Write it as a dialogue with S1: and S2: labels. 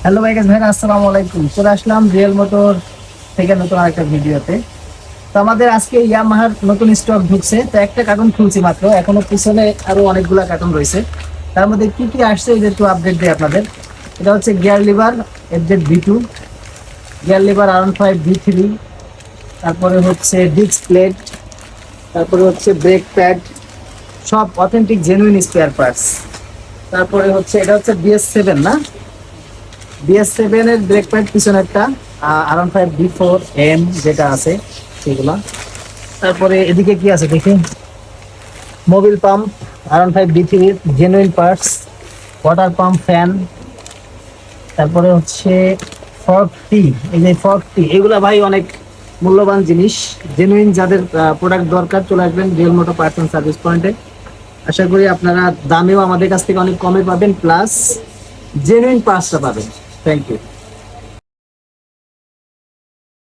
S1: Hello ভাইগাস ভাইরা, আসসালামু আলাইকুম। চলে আসলাম রিয়েল মোটর থেকে নতুন আরেকটা ভিডিওতে। তো আমাদের আজকে ইয়ামাহার নতুন স্টক ঢুকছে, তো একটা কার্টুন খুলছি মাত্র, এখনো পিছনে আরো অনেকগুলা কার্টুন রয়েছে। তার মধ্যে কি কি আসছে এই যে একটু আপডেট দিই আপনাদের। এটা হচ্ছে gear liver FZ-V2, gear liver R15V3, তারপরে হচ্ছে ডিস্ক প্লেট, তারপরে হচ্ছে ব্রেক প্যাড, সব অথেন্টিক জেনুইন স্পেয়ার পার্টস। তারপরে হচ্ছে এটা হচ্ছে BS7 না, BS7 এর ব্রেক প্যাড পিছনেরটা, R15V4M যেটা আছে সেগুলা। তারপরে এদিকে কি আছে দেখি, Mobil pump, R15V3 genuine parts, water pump, fan. তারপরে হচ্ছে ফর্কটি, এই যে ফর্কটি, এগুলা ভাই অনেক মূল্যবান জিনিস। জেনুইন যাদের প্রোডাক্ট দরকার চলে আসবেন real motor parts and service পয়েন্টে। আশা করি আপনারা দামেও আমাদের কাছ থেকে অনেক কমে পাবেন, প্লাস জেনুইন পার্টসটা পাবেন। Thank you.